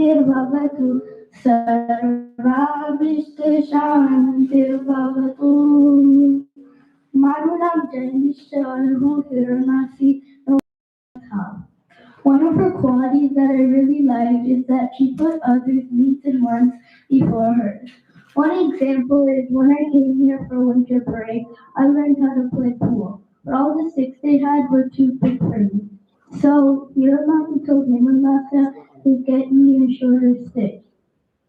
Bhavatu Sarvabhishta Shantir Bhavatu Manulam Janishwar Hiranasi. One of her qualities that I really liked is that she put others' needs and wants before hers. One example is when I came here for winter break, I learned how to play pool, but all the sticks they had were too big for me. So Hiramaki told Himamasa to get me a shorter stick.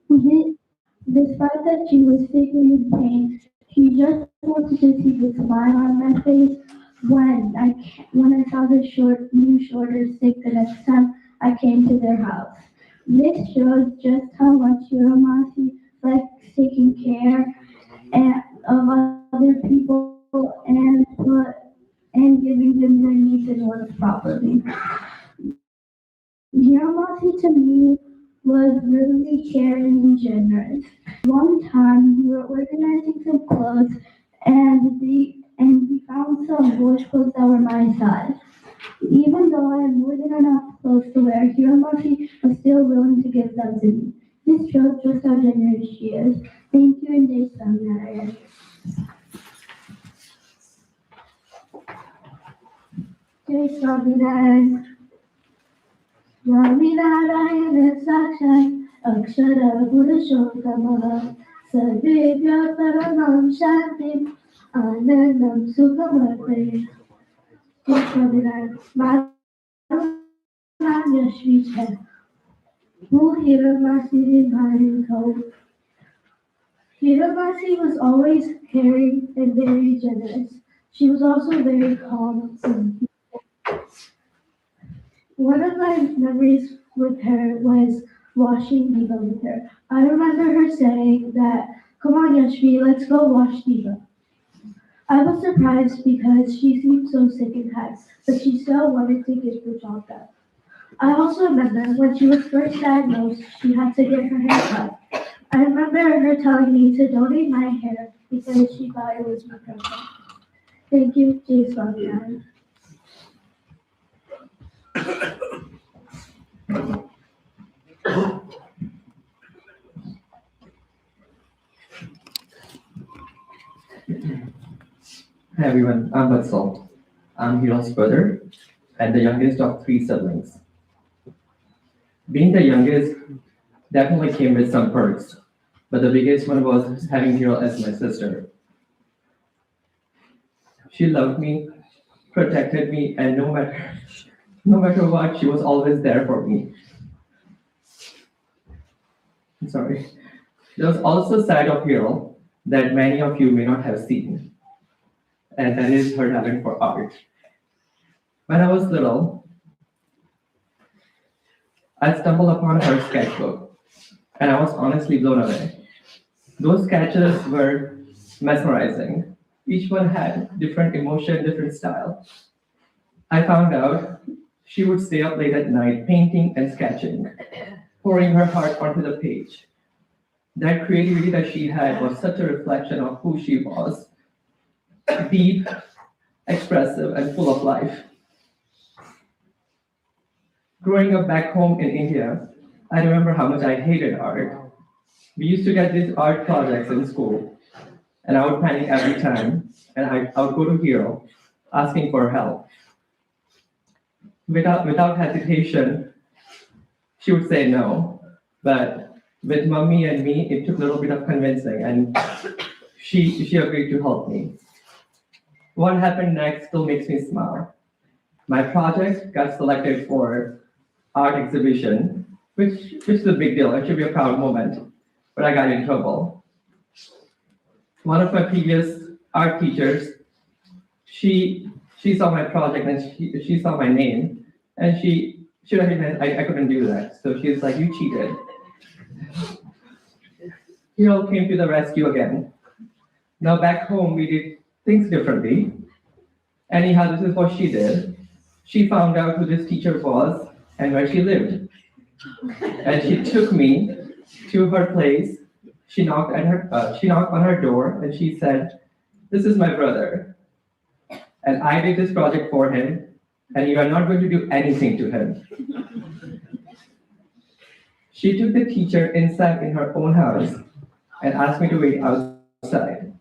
Despite that she was sick and in pain, she just wanted to see the smile on my face when I saw the new shorter stick the next time I came to their house. This shows just how much Hiramasi likes taking care of other people and giving them their needs and wants properly. Hiramasi to me was really caring and generous. One time we were organizing some clothes and we found some bush clothes that were my size. Even though I had more than enough clothes to wear, Hiramaki was still willing to give them to me. This shows just how generous she is. Thank you and Jay Swaminarayan. Jay Swaminarayan. Swaminarayan Sakshai Akshara Purushottamah Sarvebhyo Paramam Shantim Anandam Sukhamarpayat. Jai Swaminarayan. Maru naam Yashvi hai. Who Hiramasi Bharin Kau. Hiramasi was always caring and very generous. She was also very calm. One of my memories with her was washing Diva with her. I remember her saying that, "Come on, Yashvi, let's go wash Diva." I was surprised because she seemed so sick and tired, but she still wanted to get the job done. I also remember when she was first diagnosed, she had to get her hair cut. I remember her telling me to donate my hair because she thought it was my present. Thank you, Jay Swaminarayan. Hi everyone, I'm Vatsal. I'm Hiral's brother and the youngest of three siblings. Being the youngest definitely came with some perks, but the biggest one was having Hiral as my sister. She loved me, protected me, and no matter what, she was always there for me. I'm sorry. There was also a side of Hiral that many of you may not have seen, and that is her talent for art. When I was little, I stumbled upon her sketchbook, and I was honestly blown away. Those sketches were mesmerizing. Each one had different emotion, different style. I found out she would stay up late at night painting and sketching, pouring her heart onto the page. That creativity that she had was such a reflection of who she was, deep, expressive, and full of life. Growing up back home in India, I remember how much I hated art. We used to get these art projects in school, and I would panic every time, and I would go to Hero asking for help. Without hesitation, she would say no. But with mommy and me, it took a little bit of convincing, and she agreed to help me. What happened next still makes me smile. My project got selected for art exhibition, which is a big deal. It should be a proud moment. But I got in trouble. One of my previous art teachers, she saw my project and she saw my name and she recognized I couldn't do that. So she was like, "You cheated." Hero came to the rescue again. Now back home we did things differently. Anyhow, this is what she did. She found out who this teacher was and where she lived. And she took me to her place. She knocked on her door and she said, "This is my brother, and I did this project for him, and you are not going to do anything to him." She took the teacher inside in her own house and asked me to wait outside.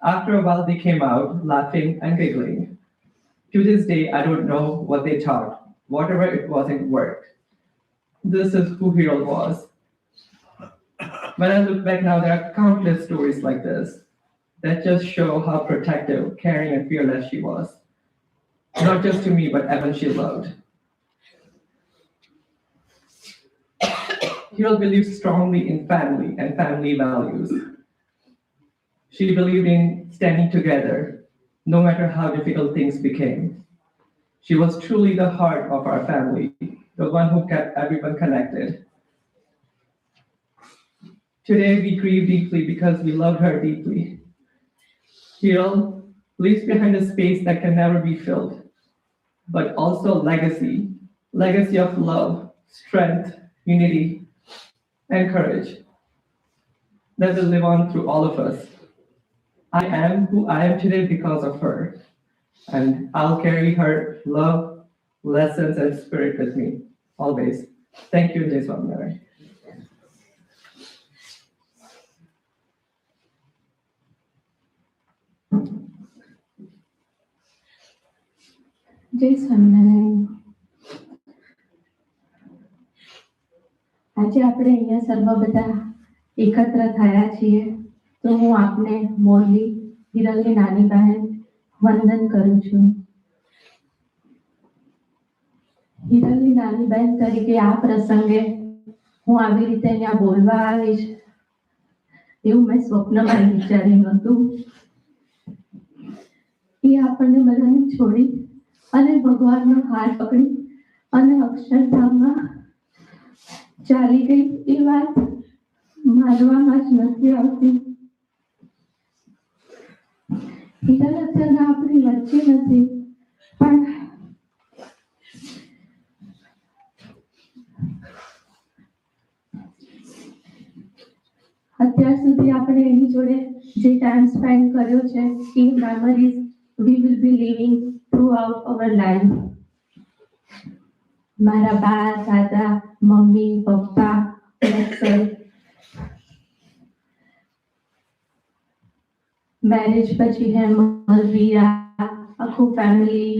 After a while, they came out, laughing and giggling. To this day, I don't know what they thought. Whatever it was, it worked. This is who Hiral was. When I look back now, there are countless stories like this that just show how protective, caring, and fearless she was. Not just to me, but everyone she loved. Hiral believed strongly in family and family values. She believed in standing together, no matter how difficult things became. She was truly the heart of our family, the one who kept everyone connected. Today we grieve deeply because we loved her deeply. Hiral leaves behind a space that can never be filled, but also legacy of love, strength, unity, and courage that will live on through all of us. I am who I am today because of her, and I'll carry her love, lessons, and spirit with me always. Thank you, Jai Swaminarayan. જય સ્વામિનારાયણ. આજે આપણે અહીંયા સર્વ બધા એકત્ર થયા છીએ તો હું આપને મોરલી હિરલની નાની બહેન વંદન કરું છું. હિરલની નાની બહેન તરીકે આ પ્રસંગે હું આવી રીતે અહીંયા બોલવા આવીશ એવું મેં સ્વપ્નમાં વિચાર્યું નહોતું. એ આપણને બધાને છોડી અને ભગવાનનો હાથ પકડી અને અક્ષરધામમાં ચાલી ગઈ એ વાત માનવામાં જ નથી આવતી. હિરલ અત્યારે આપણી વચ્ચે નથી, પણ અત્યાર સુધી આપણે એની જોડે જે ટાઈમ સ્પેન્ડ કર્યો છે એ memories we will be living throughout our life. મારા બા, દાદા, મમ્મી, પપ્પા, myself. મેરેજ પછી હેમલ, રિયા, આખું ફેમિલી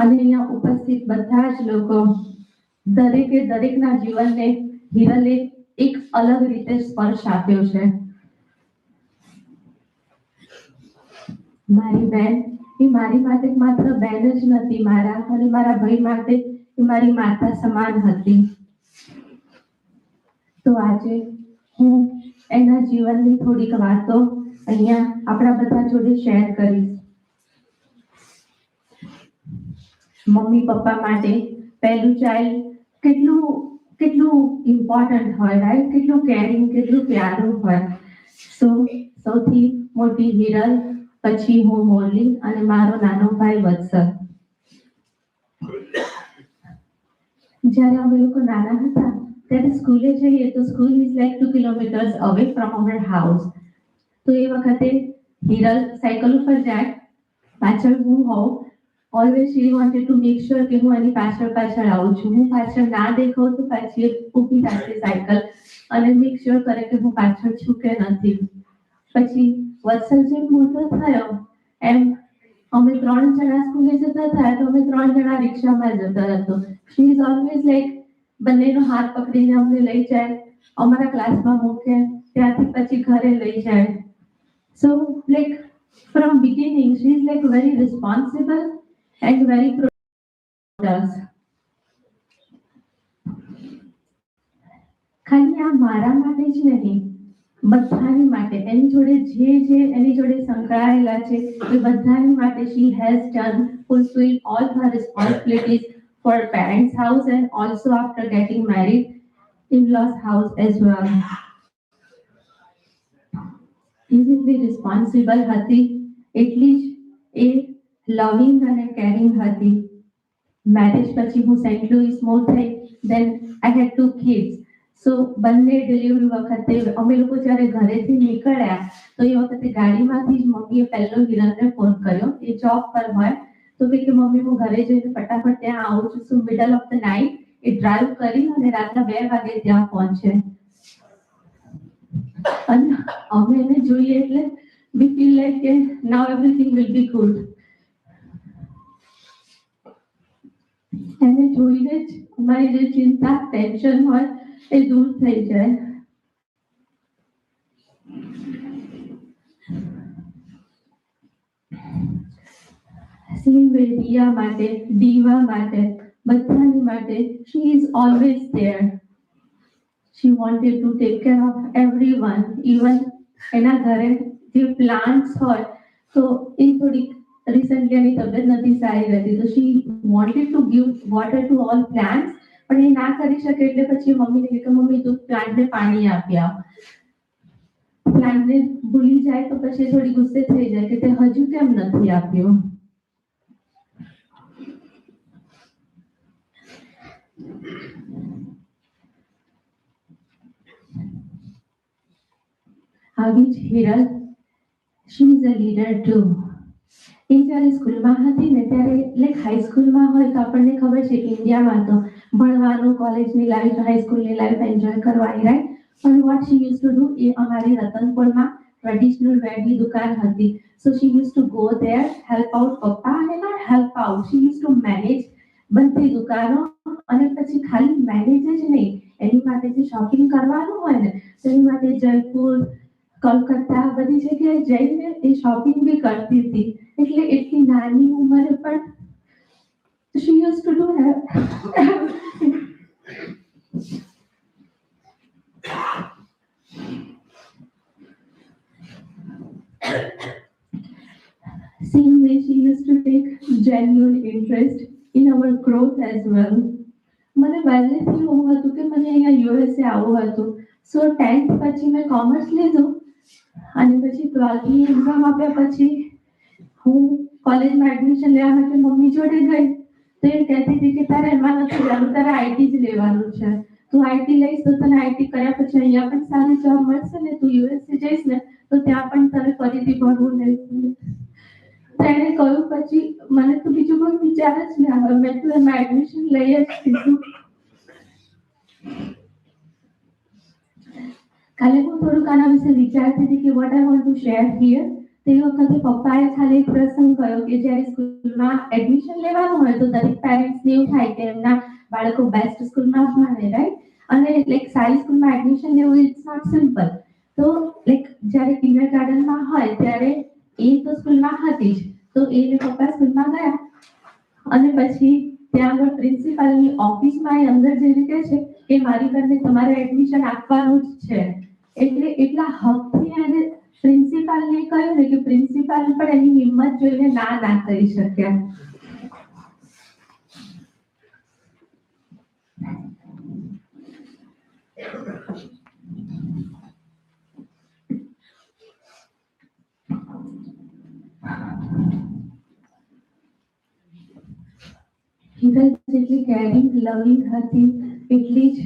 અને અહીંયા ઉપસ્થિત બધા જ લોકો દરેકે દરેકના જીવનને હિરલે એક અલગ રીતે સ્પર્શ આપ્યો છે. મારી બેન એ મારી માટે માત્ર બેન જ નથી, મારા અને મારા ભાઈ માટે એ મારી માતા સમાન હતી. તો આજે હું એના જીવનની થોડીક વાતો અહીંયા આપણા બધા જોડે શેર કરીશ. મમ્મી પપ્પા માટે પહેલું ચાઇલ્ડ કેટલું કેટલું ઇમ્પોર્ટન્ટ હોય, રાઈટ? કેટલું કેરિંગ, કેટલું પ્યારું હોય. સૌથી મોટી હિરલ, પછી હું મોરલી અને મારો નાનો ભાઈ વત્સલ. જ્યારે અમે લોકો નાના હતા ત્યારે સ્કૂલે જઈએ તો school is like 2 kilometres away from our house. તો એ વખતે હિરલ સાયકલ ઉપર જાય, પાછળ હું હોઉં. Always she wanted to make sure કે હું એની પાછળ પાછળ આવું છું. હું પાછળ ના દેખાઉં તો પાછી ઊભી રાખે સાયકલ અને મેક શ્યોર કરે કે હું પાછળ છું કે નથી. પછી વત્સલ જેમ મોટો થયો એમ અમે 3 જણા સ્કૂલે જતા થયા તો અમે 3 જણા રિક્ષામાં જતા હતો. શી ઇઝ ઓલવેઝ લાઈક બંનેનો હાથ પકડીને અમને લઈ જાય, અમારા ક્લાસમાં મૂકે, ત્યાંથી પછી ઘરે લઈ જાય. So like from beginning she is like very responsible and very protective. ખાલી આ મારા માટે જ નહીં, બધાની માટે, એની જોડે જે એની જોડે સંકળાયેલા છે એ બધાની માટે she has done fulfilled all her responsibilities for parents house and also after getting married in-laws house as well. Easily responsible હતી, એટલી જ એ loving અને caring હતી. મેરેજ પછી હું સેન્ટ લુઈસ મૂવ થઈ, then I had 2 kids. સો બંને delivery વખતે અમે લોકો જ્યારે ઘરેથી નીકળ્યા તો એ વખતે ગાડીમાંથી જ મમ્મીએ પહેલો હિરલને ફોન કર્યો. એ જોબ પર હોય તો કે મમ્મી હું ઘરે જઈને ફટાફટ ત્યાં આવું છું. So middle of the night a drive કરી અને રાતના 2 વાગે ત્યાં પહોંચે. અને અમે એને જોઈએ એટલે we feel like કે now everything will be good. એને જોઈને જ અમારી જે ચિંતા ટેન્શન હોય એ દૂર થઈ જાય. સેમ વે રિયા માટે, દીવા માટે, બધાની માટે she is always there. She wanted to take care of everyone, even એના ઘરે જે પ્લાન્ટ્સ હોય તો એ થોડીક રિસન્ટલી એની તબિયત નથી સારી રહેતી તો she wanted to give water to all plants, પણ એ ના કરી શકે એટલે પછી મમ્મીને કહે કે મમ્મી તું પ્લાન્ટને પાણી આપી આપ. પ્લાન્ટને ભૂલી જાય તો પછી થોડી ગુસ્સે થઈ જાય કે તે હજુ કેમ નથી આપ્યું. આવી જ Hiral, she is a leader too. એ જ્યારે સ્કૂલમાં હતી ને ત્યારે લાઈક હાઈસ્કૂલમાં હોય તો આપણને ખબર છે કે ઇન્ડિયામાં તો ભણવાનું, કોલેજની લાઈફ, હાઈસ્કૂલની લાઈફ એન્જોય કરવાની, રાઈટ? પણ what she use to do, એ અમારી રતનપુરમાં ટ્રેડિશનલ વેરની દુકાન હતી. So she use to go there, help out પપ્પા, અને not help out, she use to manage બધી દુકાનો. અને પછી ખાલી મેનેજ જ નહીં, એની માટે જે શોપિંગ કરવાનું હોય ને તો એની માટે જયપુર, કલકત્તા બધી જગ્યાએ જઈને એ શોપિંગ બી કરતી હતી. એટલે એટલી નાની ઉંમરે પણ she used to do everything. Same way she used to take genuine interest in our growth as well. મને પહેલેથી એવું હતું કે મને અહીંયા યુએસએ આવવું હતું. સો 10th પછી મેં કોમર્સ લીધું અને પછી 12th એક્ઝામ આપ્યા પછી હું કોલેજમાં એડમિશન લેવા માટે મમ્મી જોડે ગઈ તો એ કહેતી હતી કે તારે એમાં નથી જવાનું, તારે આઈટી જ લેવાનું છે. તું આઈટી લઈશ તો તને આઈટી કર્યા પછી અહીંયા પણ સારી જોબ મળશે ને, તું યુએસએ જઈશ ને તો ત્યાં પણ તને ફરીથી ભણવું નહીં. તો એણે કહ્યું પછી મને તો બીજું કોઈ વિચાર જ ના આવે, મેં તો એમાં એડમિશન લઈ જ દીધું. કાલે હું થોડુંક આના વિશે વિચારતી હતી કે what I want to share here. તે વખતે પપ્પાએ ખાલી એક પ્રસંગ કહ્યો કે જ્યારે સ્કૂલમાં એડમિશન લેવાનું હોય તો દરેક પેરેન્ટ્સને એવું થાય કે એમના બાળકો બેસ્ટ સ્કૂલમાં ભણે, રાઈટ? અને લાઈક સારી સ્કૂલમાં એડમિશન લેવું ઇટ્સ નોટ સિમ્પલ. તો લાઈક જ્યારે કિન્ડરગાર્ટનમાં હોય ત્યારે એ તો સ્કૂલમાં હતી જ, તો એને પપ્પા સ્કૂલમાં ગયા અને પછી ત્યાં આગળ પ્રિન્સિપાલની ઓફિસમાં એ અંદર જઈને કહે છે કે મારી ઘરને તમારે એડમિશન આપવાનું જ છે. એટલે એટલા હકથી એને પ્રિન્સિપાલને કહ્યું ને કે પ્રિન્સિપાલ પણ એની હિંમત જોઈને ના કરી શક્યા. હિરલ જેટલી કેરિંગ, લવિંગ હતી એટલી જ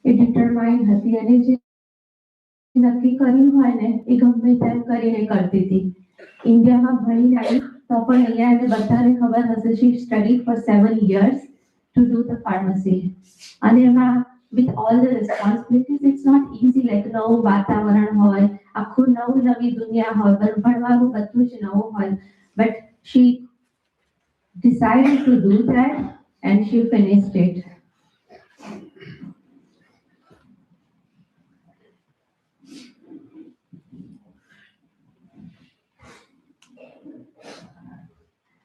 એ ડિટરમાઇન્ડ હતી અને જે નક્કી કર્યું હોય ને એ ગમે તેમ કરીને કરતી હતી. ઇન્ડિયામાં ભણીને આવી તો પણ અહીંયા એને બધાને ખબર હશે she studied for 7 years to do the pharmacy. અને એમાં with all the responsibilities it's not easy, like નવું વાતાવરણ હોય, આખું નવી દુનિયા હોય, ભણવાનું બધું જ નવું હોય, but she decided to do that and she finished it.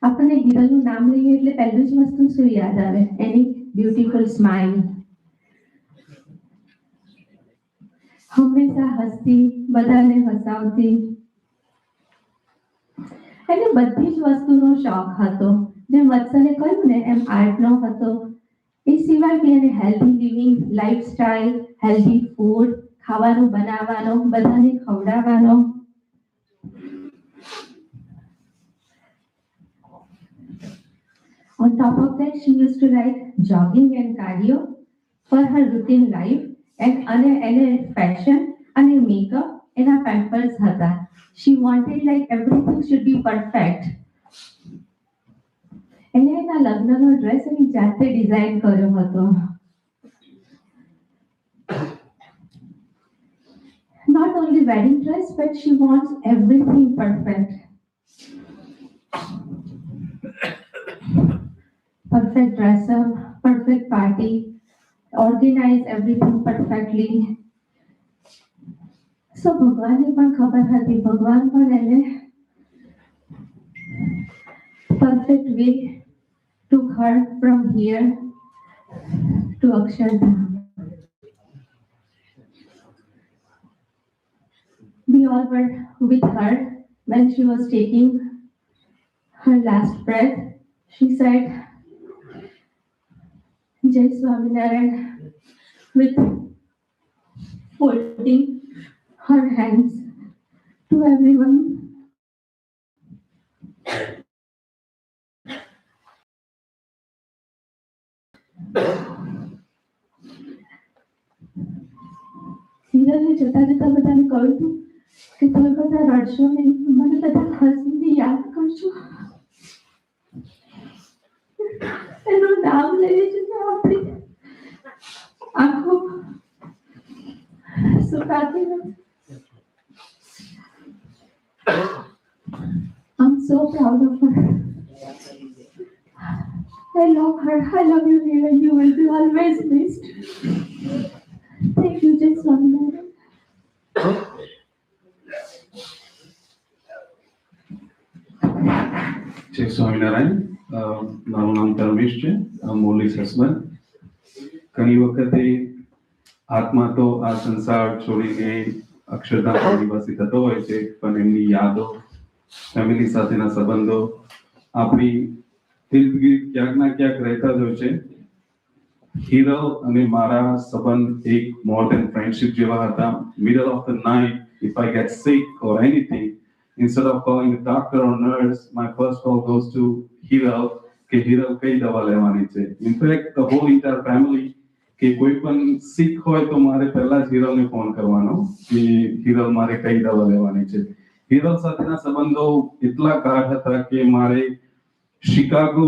આપણને હિરલનું નામ લઈએ એટલે પહેલું જ વસ્તુ શું યાદ આવે? એની બ્યુટીફુલ સ્માઇલ. હંમેશા હસતી, બધાને હસાવતી. એને બધી જ વસ્તુનો શોખ હતો. જેમ વત્સલે કહ્યું ને એમ આર્ટનો હતો. એ સિવાય બી એને healthy living, lifestyle, healthy food, ખાવાનું બનાવવાનો, બધાને ખવડાવવાનો. On top of that, she used to write jogging and cardio for her routine life, and fashion and makeup and her pampers hata. She wanted like everything should be perfect. એને એના લગ્નનો dress એની જાતે design કર્યો હતો. Not only wedding dress, but she wants everything perfect. Perfect dress up, perfect party, organize everything perfectly. So ભગવાનને પણ ખબર હતી, ભગવાન પણ એને perfect way took her from here to Akshardham. We all were with her when she was taking her last breath. She said, Jai Swaminarayan, with folding her hands to everyone. હિરલને જતા જતા બધાને કહ્યું હતું કે તમે બધા રડશો નહીં, મને બધા હસીને યાદ કરજો. એનું નામ લઈએ છીએ આપણી આંખો સુકાતી નથી. I'm so proud of her. I love her. I love you, Riya. You will be always missed. Thank you, Jai Swaminarayan. જય સ્વામિનારાયણ. મારું નામ ધર્મેશ છે. મોરલીસ હસબન્ડ. ઘણી વખતે આત્મા તો આ સંસાર છોડીને અક્ષરધામ નિવાસી થતો હોય છે, પણ એમની યાદો, ફેમિલી સાથેના સંબંધો આપણી ઇર્દ ગિર્દ ક્યાંક ના ક્યાંક રહેતા જ હોય છે. હિરલ અને મારા સંબંધ એક મોર દેન ફ્રેન્ડશિપ જેવા હતા. Middle of the night, if I get sick or anything, instead of calling the doctor or nurse, my first call goes to Hiral, કે હિરલ કઈ દવા લેવાની છે. In fact the whole entire family, કે કોઈ પણ સિક હોય તો મારે પહેલા જ હિરલને ફોન કરવાનો કે હિરલ મારે કઈ દવા લેવાની છે. હિરલ સાથેના સંબંધો એટલા ગાઢ હતા કે મારે શિકાગો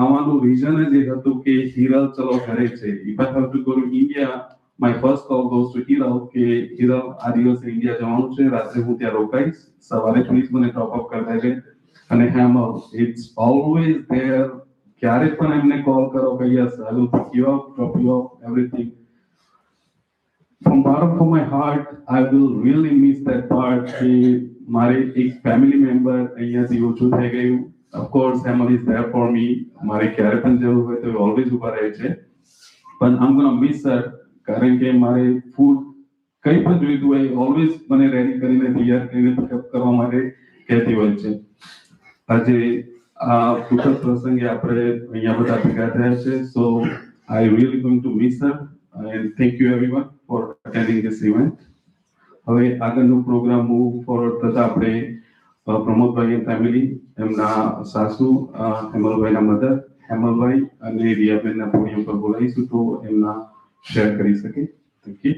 આવવાનું રીઝન જ એ હતું કે હિરલ ચલો ઘરે છે. If I have to go to India, my first call goes to Hiral કે હિરલ આ દિવસે ઇન્ડિયા જવાનું છે, રાત્રે હું ત્યાં રોકાઈશ, સવારે પ્લીઝ મને ટોપ અપ કરી દેજે. અને હેમલ, ઇટ્સ ઓલવેઝ ધેર. ક્યારે પણ એમને કોલ કરો કે yes I will pick you up, drop you off, everything. From bottom of my heart, I will really miss that part કે મારે એક ફેમિલી મેમ્બર અહીંયાથી ઓછું થઈ ગયું. Of course, Hemal is there for me. મારે ક્યારે પણ જરૂર હોય તો ઓલવેઝ ઊભા રહે છે. પણ I'm gonna miss her, કારણ કે મારે ફૂડ કઈ પણ જોઈતું હોય ઓલવેઝ મને રેડી કરીને તૈયાર કરીને પિકઅપ કરવા માટે કહેતી હોય છે. આજે આ દુઃખદ પ્રસંગે આપણે અહીંયા બધા ભેગા થયા છે. સો I really going to miss her and thank you everyone for attending this event. હવે આગળનો પ્રોગ્રામ મૂવ ફોરવર્ડ થતા આપણે પ્રમોદભાઈ એન્ડ ફેમિલી, એમના સાસુ હેમલભાઈના મધર હેમલભાઈ અને રિયાબેનના પોડિયમ પર બોલાવીશું તો એમના શેર કરી શકે. Thank you.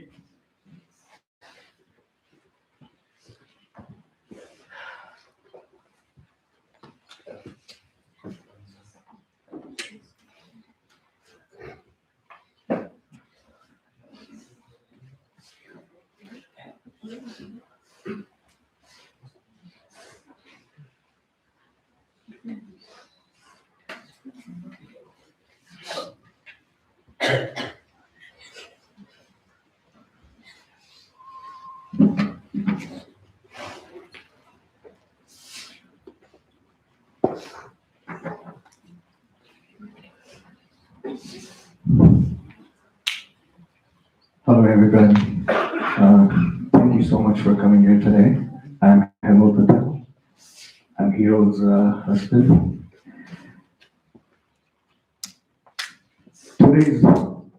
Hello everybody. Thank you so much for coming here today. I'm Hemal Patel. I'm Hiral's husband. Today is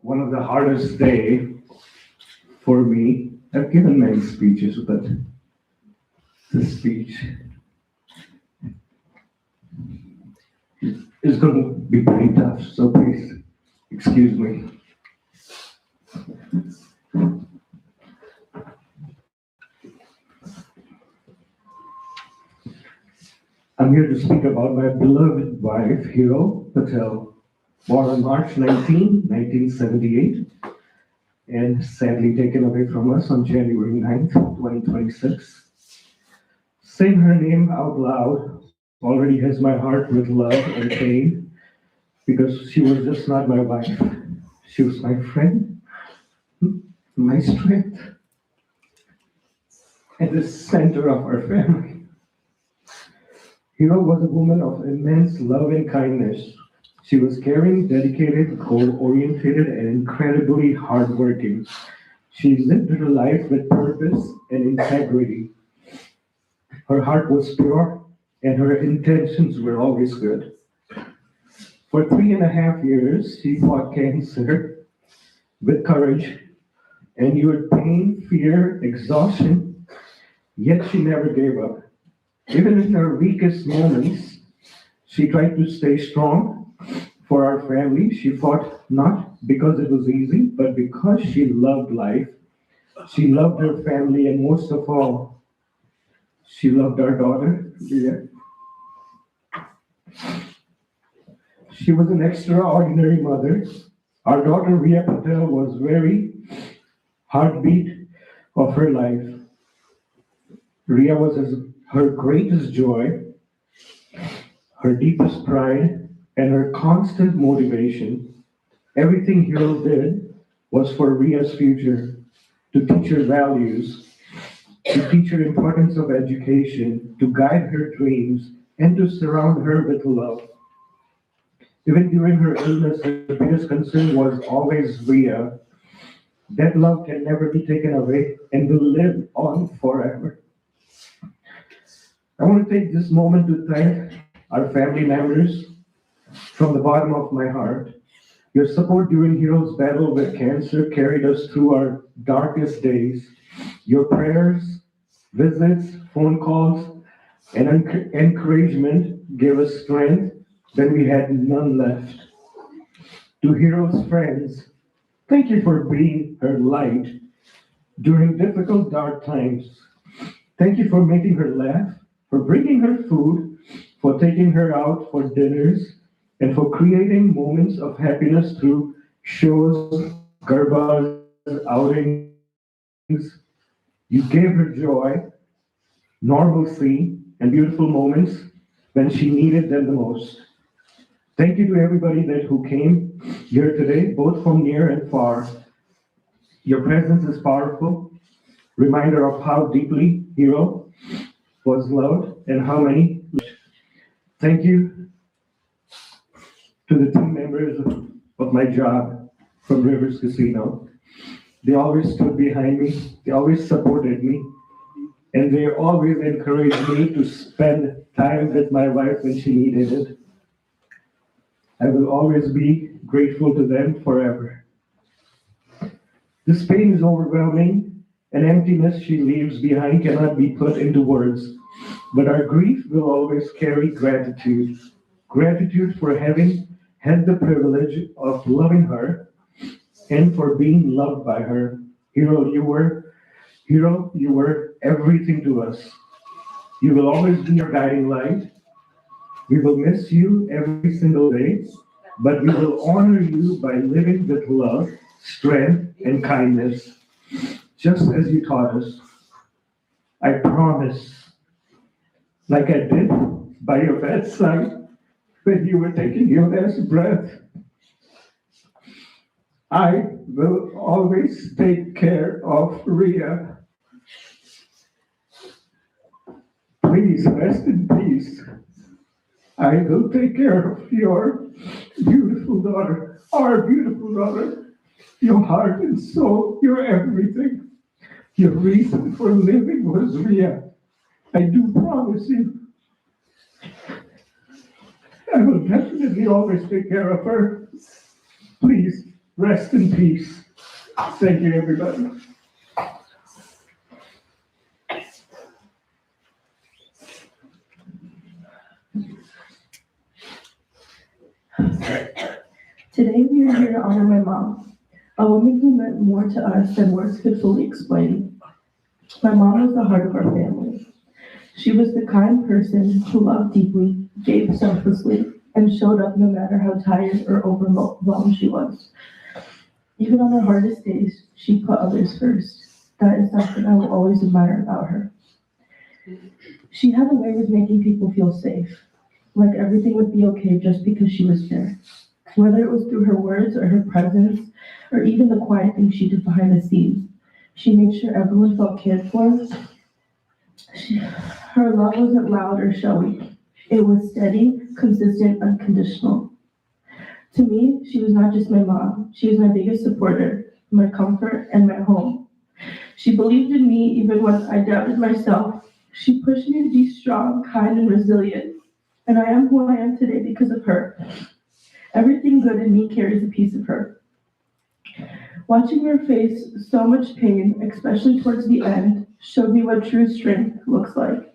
one of the hardest day for me. I've given many speeches, but this speech is going to be pretty tough, so please excuse me. I'm here to speak about my beloved wife, Hiral Patel, born on March 19, 1978, and sadly taken away from us on January 9th, 2026. Saying her name out loud already has my heart with love and pain because she was just not my wife. She was my friend, my strength, and the center of our family. Hero was a woman of immense love and kindness. She was caring, dedicated, goal-oriented, and incredibly hardworking. She lived her life with purpose and integrity. Her heart was pure, and her intentions were always good. For 3.5 years, she fought cancer with courage, endured pain, fear, exhaustion, yet she never gave up. Even in her weakest moments, she tried to stay strong for our family. She fought not because it was easy, but because she loved life. She loved her family, and most of all, she loved our daughter, Riya. She was an extraordinary mother. Our daughter, Riya Patel, was very heartbeat of her life. Riya was her greatest joy, her deepest pride, and her constant motivation. Everything Hiral did was for Riya's future, to teach her values, to teach her importance of education, to guide her dreams, and to surround her with love. Even during her illness, her biggest concern was always Riya. That love can never be taken away and will live on forever. I want to take this moment to thank our family members from the bottom of my heart. Your support during Hiral's battle with cancer carried us through our darkest days. Your prayers, visits, phone calls, and encouragement gave us strength when we had none left. To Hiral's friends, thank you for being her light during difficult, dark times. Thank you for making her laugh, for bringing her food, for taking her out for dinners, and for creating moments of happiness through shows, garbas, outings. You gave her joy, normalcy, and beautiful moments when she needed them the most. Thank you to everybody who came here today, both from near and far. Your presence is powerful, reminder of how deeply Hiral was loved and how many. Thank you to the team members of my job from Rivers Casino. They always stood behind me, they always supported me, and they always encouraged me to spend time with my wife when she needed it. I will always be grateful to them forever. This pain is overwhelming. An emptiness she leaves behind cannot be put into words, but our grief will always carry gratitude. Gratitude for having had the privilege of loving her and for being loved by her. Hiral, you were everything to us. You will always be our guiding light. We will miss you every single day, but we will honor you by living with love, strength, and kindness, just as you taught us. I promise, like I did by your bedside when you were taking your last breath, I will always take care of Riya. Please rest in peace. I will take care of your beautiful daughter, our beautiful daughter, your heart and soul, your everything. Your reason for living was Riya. I do promise you. I will definitely always take care of her. Please rest in peace. Thank you, everybody. Today we are here to honor my mom, a woman who meant more to us than words could fully explain. My mom was the heart of our family. She was the kind person who loved deeply, gave selflessly, and showed up no matter how tired or overwhelmed she was. Even on her hardest days, she put others first. That is something I will always admire about her. She had a way of making people feel safe, like everything would be okay just because she was there. Whether it was through her words or her presence, or even the quiet things she did behind the scenes, she made sure everyone felt cared for. Her love wasn't loud or showy. It was steady, consistent, unconditional. To me, she was not just my mom. She was my biggest supporter, my comfort, and my home. She believed in me even when I doubted myself. She pushed me to be strong, kind, and resilient. And I am who I am today because of her. Everything good in me carries a piece of her. Watching her face so much pain, especially towards the end, showed me what true strength looks like.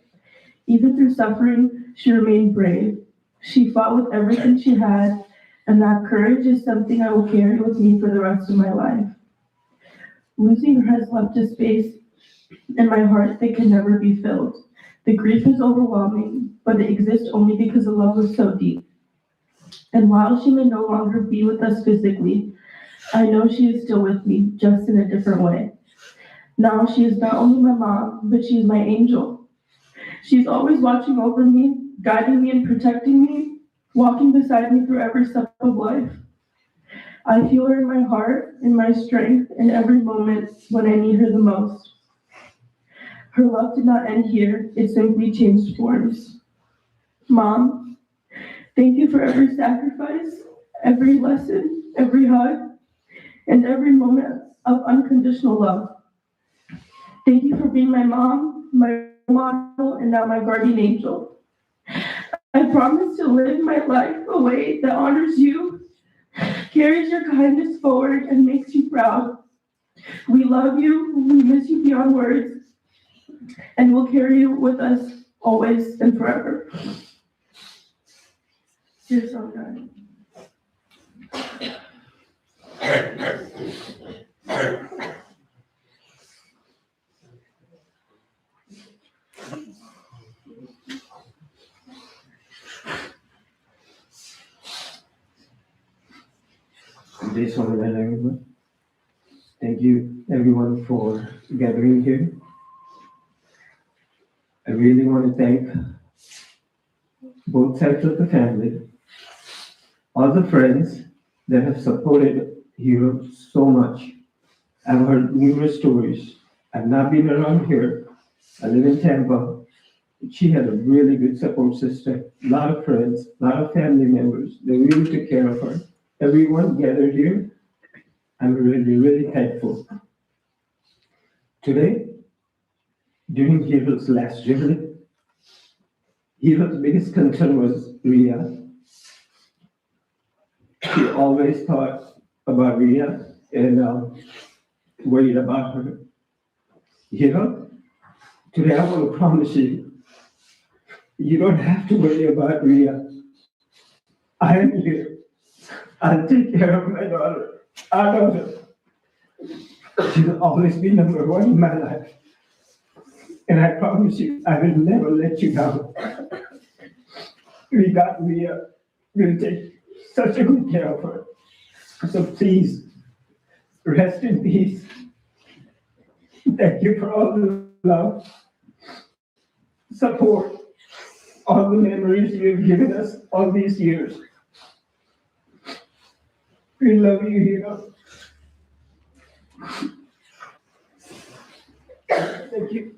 Even through suffering, she remained brave. She fought with everything she had, and that courage is something I will carry with me for the rest of my life. Losing her has left a space in my heart that can never be filled. The grief is overwhelming, but it exists only because the love was so deep. And while she may no longer be with us physically, I know she is still with me, just in a different way. Now she is not only my mom, but she is my angel. She's always watching over me, guiding me and protecting me, walking beside me through every step of life. I feel her in my heart, in my strength, in every moment when I need her the most. Her love did not end here, it simply changed forms. Mom, thank you for every sacrifice, every lesson, every hug, and every moment of unconditional love. Thank you for being my mom, my model, and now my guardian angel. I promise to live my life a way that honors you, carries your kindness forward, and makes you proud. We love you, we miss you beyond words, and we'll carry you with us always and forever. You're so good. This one, everyone. Thank you, everyone, for gathering here. I really want to thank both sides of the family, all the friends that have supported Hero so much. I've heard numerous stories. I've not been around here. I live in Tampa. She had a really good support system, a lot of friends, a lot of family members. They really took care of her. Everyone gathered here. I'm really, really thankful. Today, during Hiro's last journey, Hiro's biggest concern was Riya. He always thought about Riya and worried about her. Hiro, today I want to promise you, you don't have to worry about Riya. I am here. I'll take care of my daughter. I love her. She'll always be number one in my life. And I promise you, I will never let you down. We got Riya. We'll take such a good care of her. So please, rest in peace. Thank you for all the love, support, all the memories you've given us all these years. We love you, Hiro. Thank you.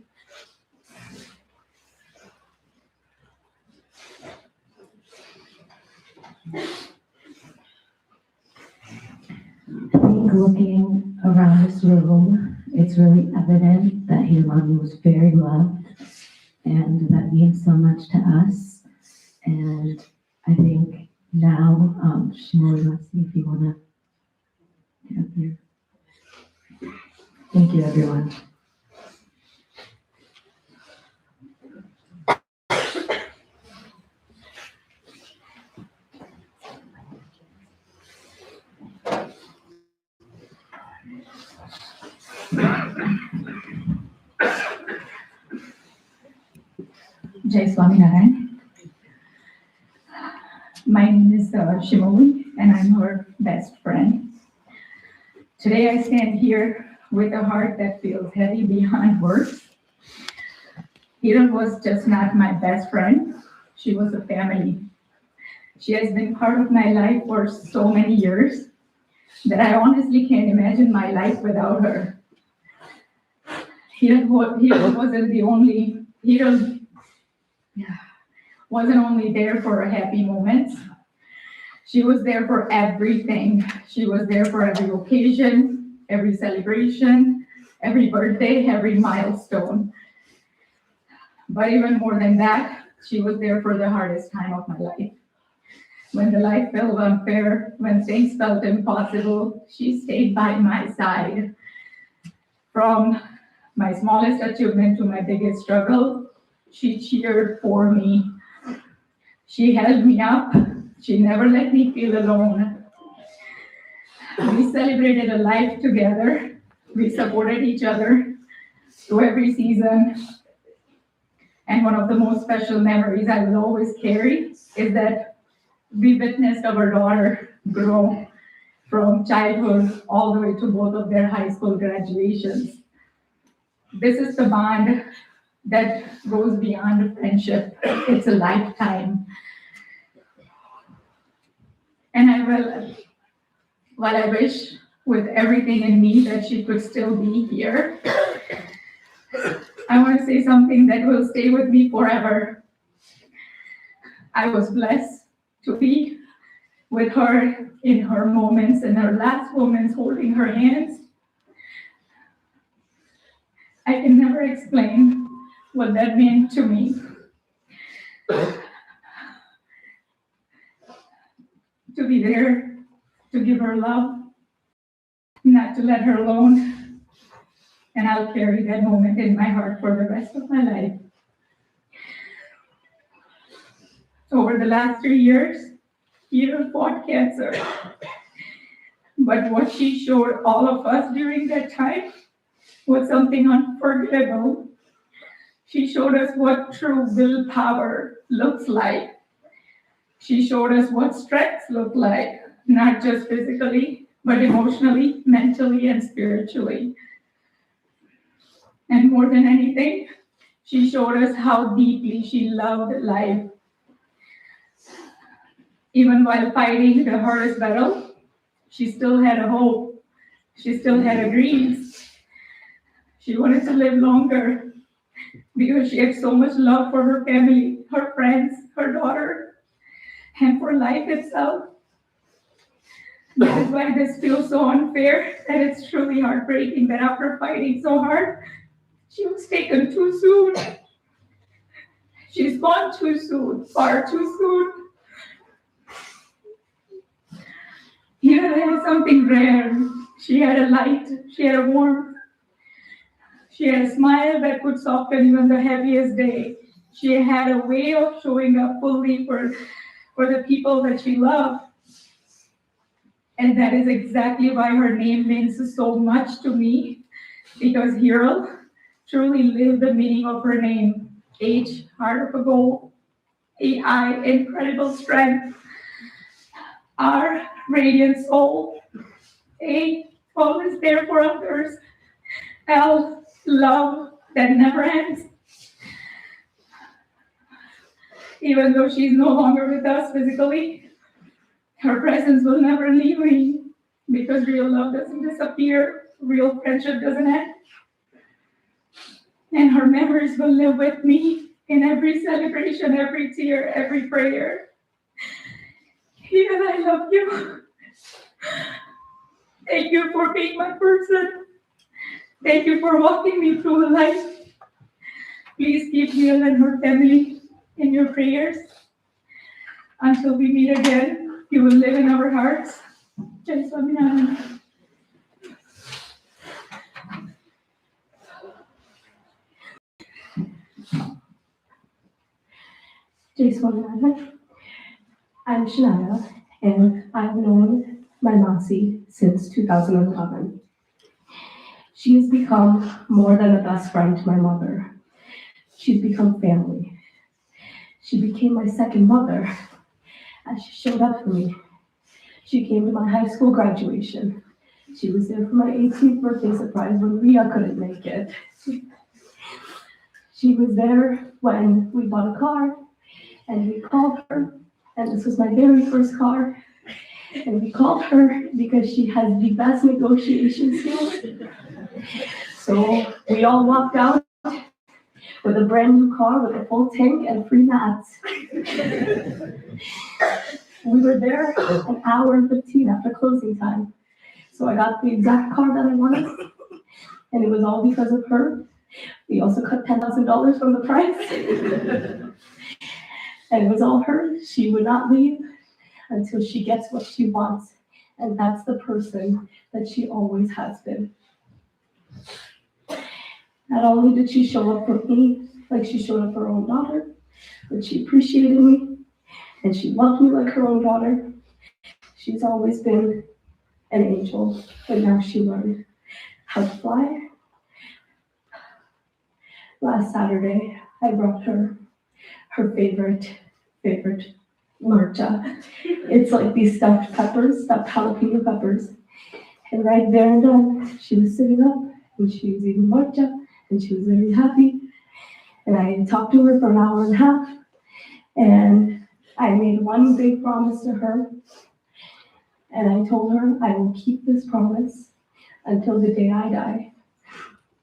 I think looking around this room, it's really evident that Himal was very loved, and that means so much to us. And I think now, Shimori, let's see if you want to get up here. Thank you, everyone. Jai Swaminarayan. My name is Shimoli, and I'm her best friend. Today I stand here with a heart that feels heavy beyond words. Hiral was just not my best friend. She was a family. She has been part of my life for so many years that I honestly can't imagine my life without her. Hiral wasn't only there for her happy moments. She was there for everything. She was there for every occasion, every celebration, every birthday, every milestone. But even more than that, she was there for the hardest time of my life. When the life felt unfair, when things felt impossible, she stayed by my side. From my smallest achievement to my biggest struggle, she cheered for me. She held me up. She never let me feel alone. We celebrated a life together. We supported each other through every season. And one of the most special memories I will always carry is that we witnessed our daughter grow from childhood all the way to both of their high school graduations. This is the bond that goes beyond friendship. It's a lifetime. And while I wish with everything in me that she could still be here, I want to say something that will stay with me forever. I was blessed to be with her in her moments, in her last moments, holding her hands. I can never explain what that meant to me. To be there, to give her love, not to let her alone. And I'll carry that moment in my heart for the rest of my life. Over the last 3 years, Hiral fought cancer. But what she showed all of us during that time was something unforgettable. She showed us what true willpower looks like. She showed us what strengths look like, not just physically, but emotionally, mentally, and spiritually. And more than anything, she showed us how deeply she loved life. Even while fighting the hardest battle, she still had a hope. She still had a dream. She wanted to live longer because she had so much love for her family, her friends, her daughter, and for life itself. That is why this feels so unfair, that it's truly heartbreaking that after fighting so hard, she was taken too soon. She's gone too soon, far too soon. Hiral had something rare. She had a light, she had a warmth. She had a smile that could soften even the heaviest day. She had a way of showing up fully for the people that she loved. And that is exactly why her name means so much to me, because Hiral truly lived the meaning of her name. H, heart of a gold. A-I, incredible strength. R, radiant soul. A, always there for others. L, love that never ends. Even though she's no longer with us physically, her presence will never leave me, because real love doesn't disappear, real friendship doesn't end. And her memories will live with me in every celebration, every tear, every prayer. Hiral, I love you. Thank you for being my person. Thank you for walking me through life. Please keep Hiral and her family in your prayers. Until we meet again, you will live in our hearts. Jai Swaminarayan. Jai Swaminarayan. I'm Shania, and I've known my Masi since 2011. She has become more than a best friend to my mother. She's become family. She became my second mother, and she showed up for me. She came to my high school graduation. She was there for my 18th birthday surprise when Riya couldn't make it. She was there when we bought a car, and we called her, and this was my very first car, and we called her because she has the best negotiation skills. So we all walked out with a brand new car with a full tank and free mats. We were there an hour and 15 after closing time. So I got the exact car that I wanted, and it was all because of her. We also cut $10,000 from the price. And it was all her. She would not leave until she gets what she wants. And that's the person that she always has been. Not only did she show up for me like she showed up for her own daughter, but she appreciated me and she loved me like her own daughter. She's always been an angel, but now she learned how to fly. Last Saturday, I brought her her favorite marcha. It's like these stuffed peppers, stuffed jalapeno peppers. And right there and then, she was sitting up and she was eating marcha and she was very happy. And I talked to her for an hour and a half and I made one big promise to her. And I told her I will keep this promise until the day I die.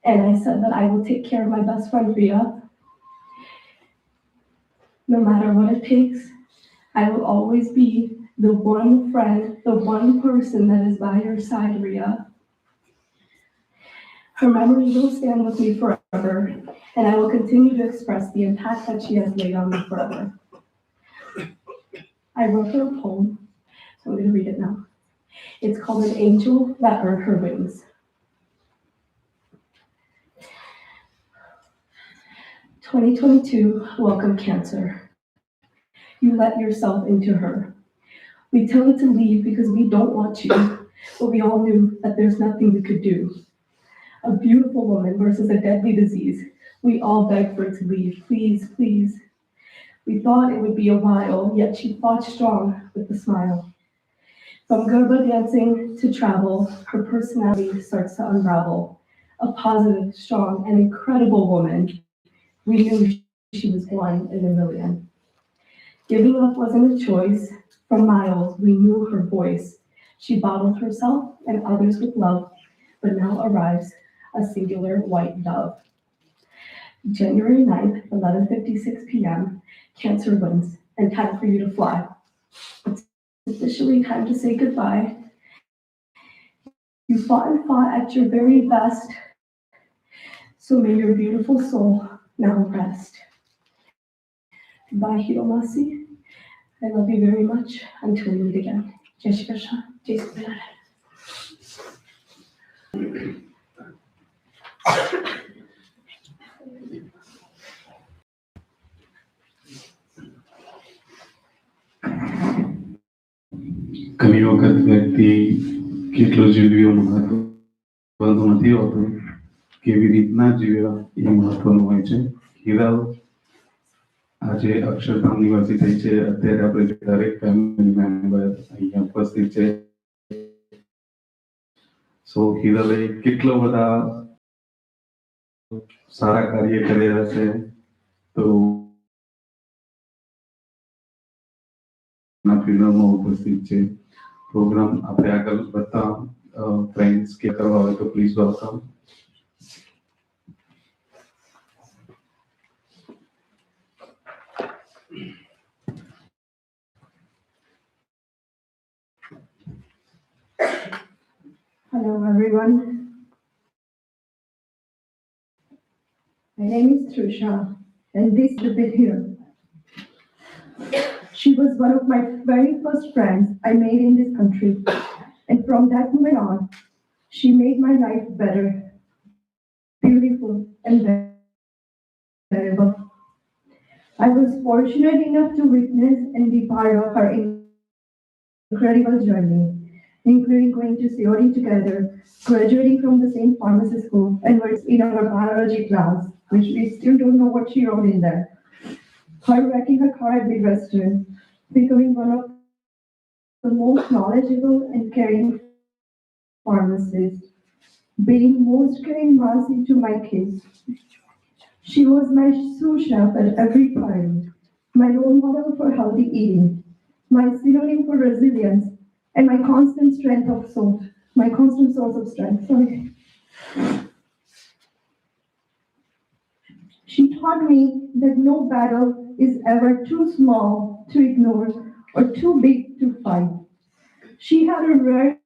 And I said that I will take care of my best friend Riya. No matter what it takes, I will always be the one friend, the one person that is by your side, Riya. Her memory will stand with me forever, and I will continue to express the impact that she has made on me forever. I wrote her a poem, so I'm going to read it now. It's called An Angel That Earned Her Wings. 2022, welcome Cancer. You let yourself into her. We tell it to leave because we don't want you, but we all knew that there's nothing we could do. A beautiful woman versus a deadly disease. We all begged for it to leave. Please, please. We thought it would be a while, yet she fought strong with a smile. From Garba dancing to travel, her personality starts to unravel. A positive, strong, and incredible woman. We knew she was one in a million. Giving up wasn't a choice. For miles, we knew her voice. She bottled herself and others with love, but now arrives a singular white dove. January 9th, 11:56 p.m., Cancer wins, and time for you to fly. It's officially time to say goodbye. You fought and fought at your very best, so may your beautiful soul now rest. Goodbye, Hiromasi. I love you very much until we meet again. Jai Shri Krishna. Jai Shri Krishna. ઘણી વખત વ્યક્તિ કેટલો જીવ્યો મહત્વનું નથી હોતું, કેવી રીતના જીવ્યા એ મહત્વનું હોય છે. હિરાલ આજે અક્ષરધામ નિવાસી થઈ છે. અત્યારે આપણે દરેક ફેમિલી મેમ્બર અહીંયા ઉપસ્થિત છે. સો હિરાલે કેટલા બધા સારા કાર્ય કર્યા હશે. તો ફિલ્મમાં ઉપસ્થિત છે. પ્રોગ્રામ આપણે આગળ વધતા ફ્રેન્ડ્સ કે કરવા હોય તો please welcome. Hello everyone. My name is Trusha and this is the bit here. She was one of my very first friends I made in this country, and from that moment on, she made my life better, beautiful and bearable. I was fortunate enough to witness and be part of her incredible journey, including going to COD together, graduating from the same pharmacy school, and was in our biology class, which we still don't know what she wrote in there. her wrecking her car at the restaurant, becoming one of the most knowledgeable and caring pharmacists, being most caring Masi to my kids. She was my sous chef at every party, my role model for healthy eating, my synonym for resilience, and my constant source of strength. Sorry. She taught me that no battle is ever too small to ignore or too big to fight. She had a rare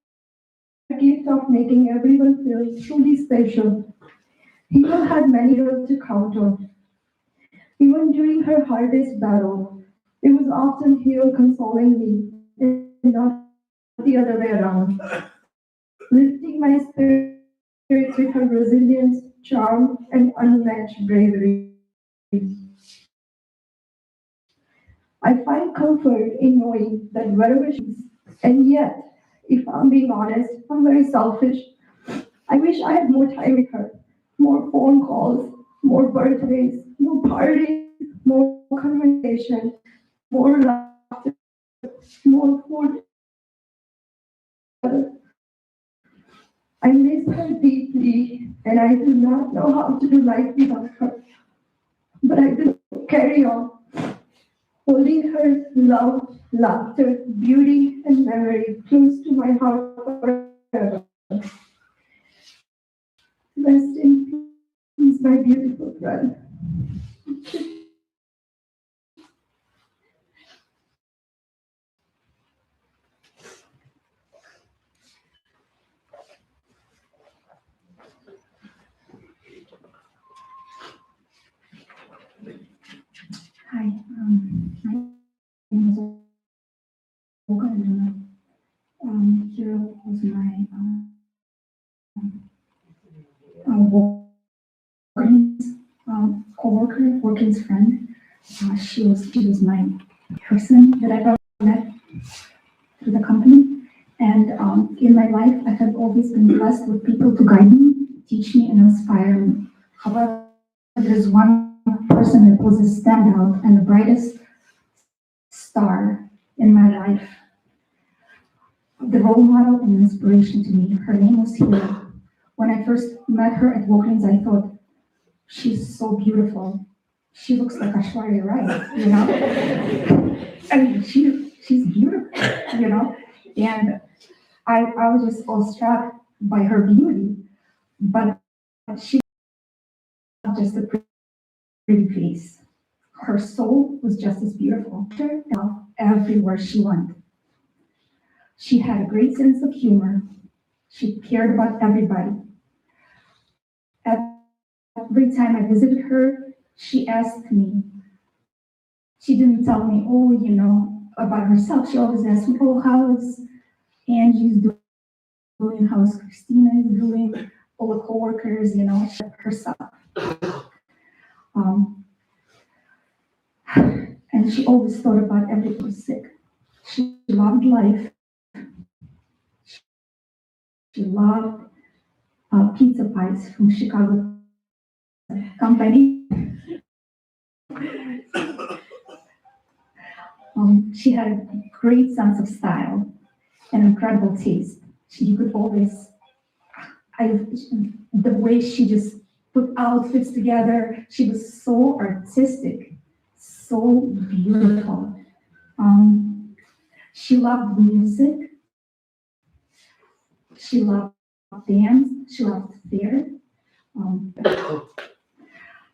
gift of making everyone feel truly special. Hiral had many heroes to count on. Even during her hardest battle, it was often Hiral consoling me, and not the other way around, lifting my spirits with her resilience, charm, and unmatched bravery. I find comfort in knowing that wherever she is, and yet, if I'm being honest, I'm very selfish. I wish I had more time with her, more phone calls, more birthdays, more parties, more conversation, more laughter, more food. I miss her deeply, and I do not know how to do life without her. But I do carry on, holding her love, laughter, beauty, and memory close to my heart forever. Rest in peace, my beautiful friend. Hi, my name is Olga, and Hiral was my Walgreens co-worker, Walgreens friend. She was my person that I ever met through the company. And in my life, I have always been blessed with people to guide me, teach me, and inspire me. However, there's one person that was a standout and the brightest star in my life, the role model and inspiration to me. Her name was Hiral. When I first met her at Walgreens, I thought, she's so beautiful. She looks like Ashwarya Rai, you know? I mean, she's beautiful, you know? And I was just awestruck by her beauty, but she was not just a pretty face. Her soul was just as beautiful. Everywhere she went. She had a great sense of humor. She cared about everybody. Every time I visited her, she asked me. She didn't tell me, oh, you know, about herself. She always asked me, oh, how's Angie's doing? How's Christina doing? All the coworkers, you know, herself. And she always thought about everyone who was sick. She loved life. She loved pizza pies from Chicago company. She had a great sense of style and incredible taste. You could always, the way she just put outfits together, she was so artistic, so beautiful. She loved music. She loved dance. She loved theater.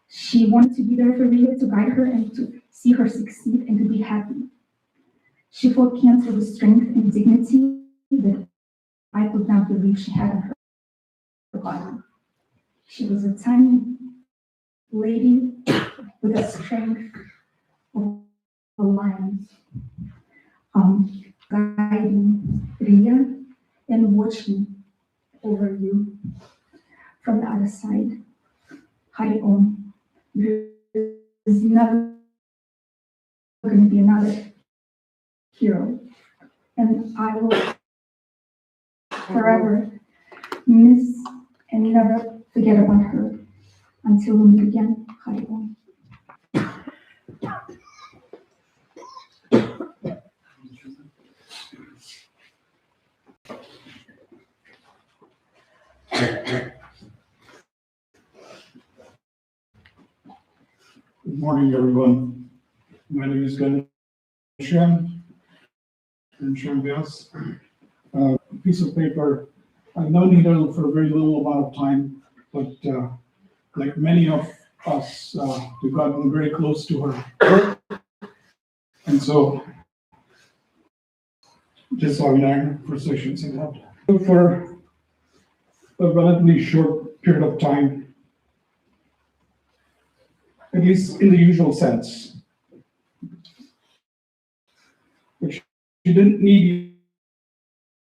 She wanted to be there for Riya, to guide her and to see her succeed and to be happy. She fought cancer with strength and dignity that I could not believe she had in her body. She was a tiny lady with the strength of a lion, guiding Riya and watching over you from the other side. Hari Om. There is never going to be another hero. And I will forever miss and never forget about her until we meet again. Hari Om. Good morning, everyone. My name is Ghanshyam Vyas. Piece of paper. I've known Hiral for a very little amount of time, but like many of us, we've gotten very close to her. And so, just so for sessions and that. For a relatively short period of time, at least in the usual sense. But she didn't need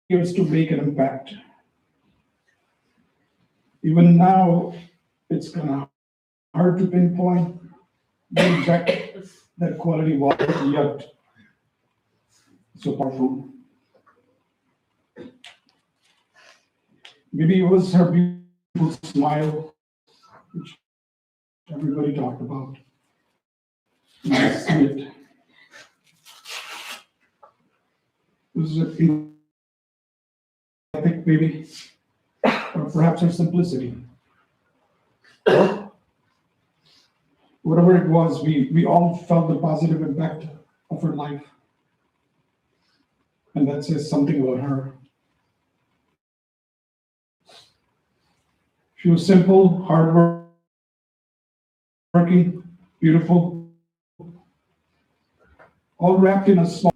years to make an impact. Even now, it's kind of hard to pinpoint the exact that quality was, yet so powerful. Maybe it was her beautiful smile, which everybody talked about. I see it. It was, I think, maybe, or perhaps her simplicity. Whatever it was, we all felt the positive impact of her life. And that says something about her. She was simple, hardworking, beautiful, all wrapped in a small,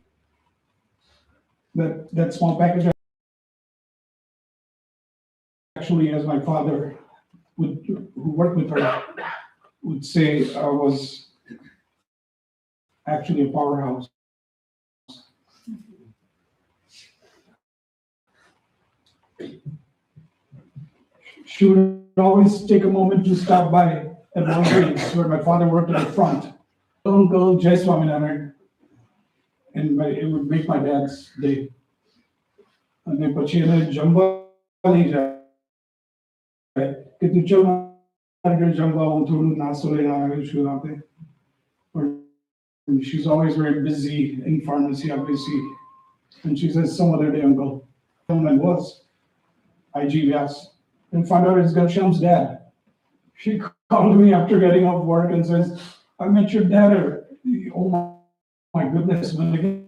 that small package. Actually, as my father who worked with her, would say, was actually a powerhouse. She would always take a moment to stop by at Walgreens, where my father worked at the front. Uncle Jai Swaminarayan, and it would make my dad's day. And then, but she had a jumbo. She's always very busy in pharmacy, obviously. And she says, some other day, Uncle. And I was IG Vyas. And found out it's Ghanshyam's dad. She called me after getting off work and says, I met your dad. Oh my goodness. And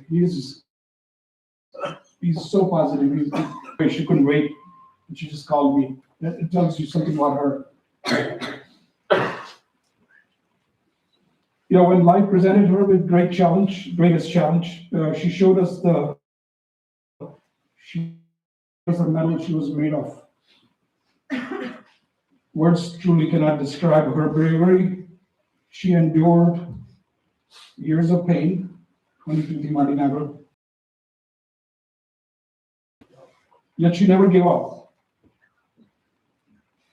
he's so positive. She couldn't wait. And she just called me. It tells you something about her. You know, when life presented her with greatest challenge, she showed us the metal she was made of. Words truly cannot describe her bravery. She endured years of pain. Yet she never gave up.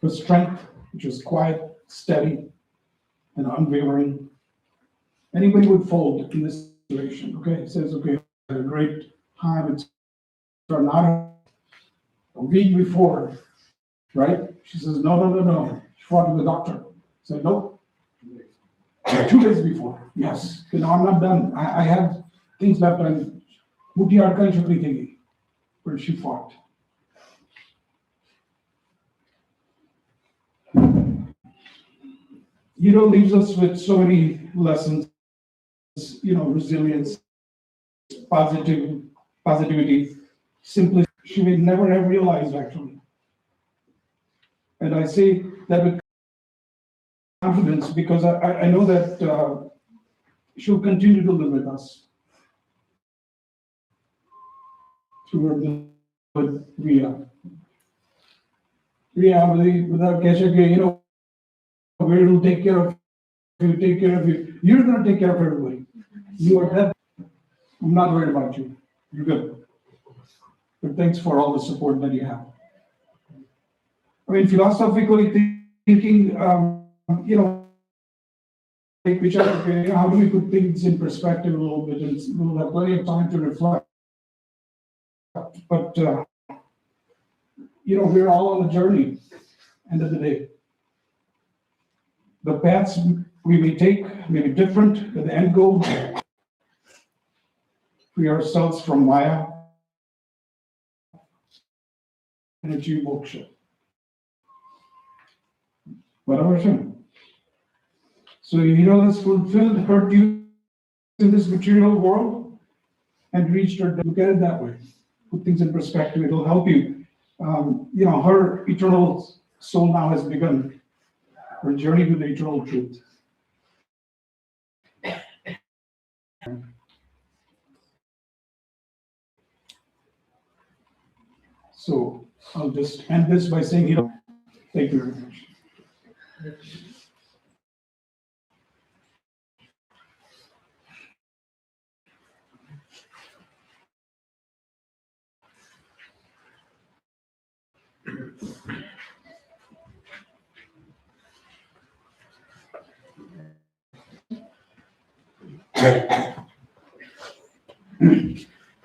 Her strength, which was quiet, steady, and unwavering. Anybody would fold in this situation. Okay, it says, okay, a great time. It's not a week before, right? She says, no. She fought with the doctor. Said, nope. 2 days before, yes. You know, I'm not done. I have things left. And where she fought. You know, leaves us with so many lessons. You know, resilience, positivity, simply she may never have realized actually. And I say that with confidence because I know that she'll continue to live with us through her with Riya. Without Kesha, you know, we will take care of you, take care of you. You're going to take care of everybody. You are that. I'm not worried about you. You're good. But thanks for all the support that you have. I mean, philosophically thinking, you know, which how do we put things in perspective a little bit? And we'll have plenty of time to reflect. But, you know, we're all on a journey, end of the day. The paths we may take may be different, but the end goal free ourselves from Maya, and achieve moksha. Whatever sin. So Hiral has fulfilled her duties in this material world and reached her. Look at it that way. Put things in perspective. It'll help you. Her eternal soul now has begun her journey to the eternal truth. So I'll just end this by saying, thank you very much.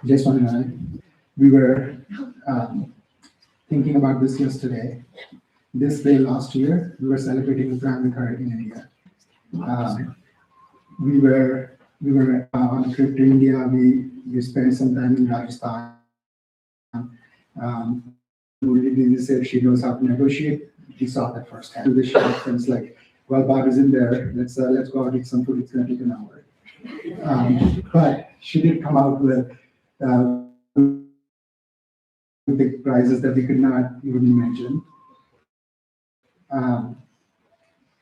Just want to know, we were thinking about this yesterday. This day last year, we were celebrating the Prime Minister in India. We were on a trip to India. We spent some time in Rajasthan. Lily said she knows how to negotiate. We saw that firsthand. So the shop friends like, well, Bob is in there. Let's go out, eat some food. It's going to take an hour. But she did come out with big prizes that we could not even imagine.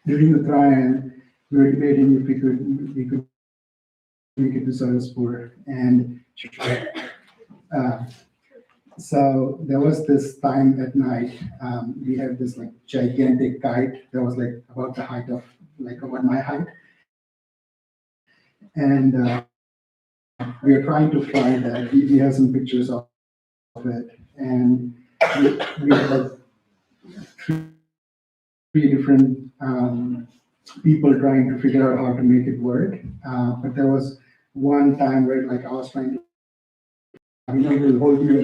During the trial, we were debating if we could make it to Sarasapur, and so there was this time at night. We had this like gigantic kite that was like about the height of like about my height, and we are trying to fly that. We have some pictures of it, and we had like three different people trying to figure out how to make it work. But there was one time where like I was trying to, the whole year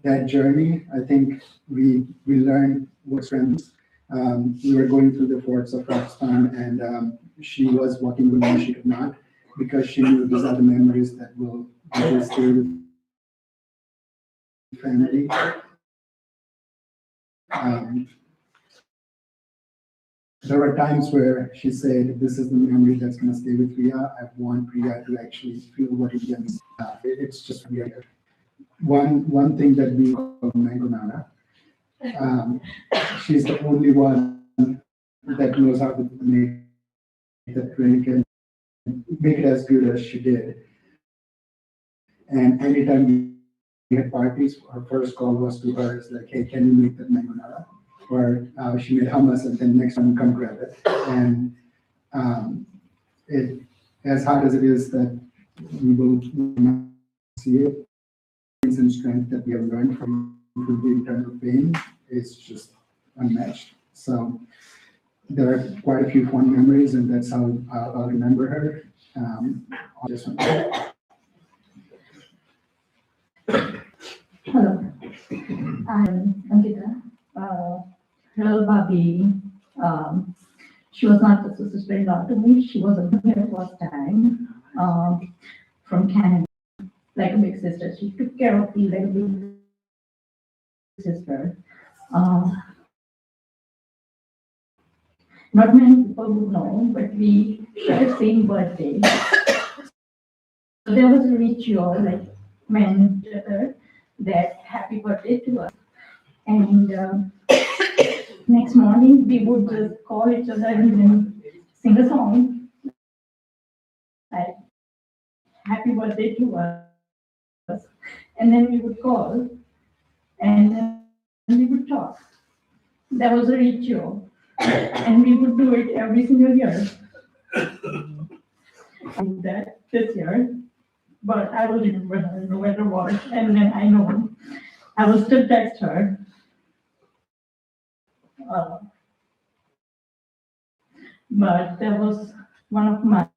that journey, I think we learned what strengths. We were going through the forts of Rajasthan, and she was walking with me, she could not, because she knew these are the memories that will stay with family. There were times where she said, this is the memory that's going to stay with Riya. I want Riya to actually feel what it means. It's just Riya. One thing that we call Mango Nana, she's the only one that knows how to make that drink and make it as good as she did. And anytime we had parties, her first call was to her, it's like, hey, can you make that Mango Nana? Or she made hummus, and then next time come grab it. And it, as hard as it is that we will see it, and strength that we have learned from the internal pain is just unmatched. So there are quite a few fond memories, and that's how I'll remember her. Just Hello, I'm Ankita. Hello, Bobby. She was not just a sister-in-law to me. She was a here first time from Canada, like a big sister. She took care of me like a big sister. Not many people would know, but we shared same birthday. So there was a ritual, like when that happy birthday to us. And next morning, we would just call each other and then sing a song, like happy birthday to us. And then we would call and then we would talk. That was a ritual. And we would do it every single year. I did that this year, but I will remember her no matter what. And then I know I will still text her. But that was one of my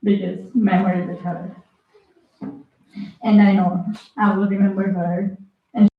biggest memory with her. And I know I will remember her. And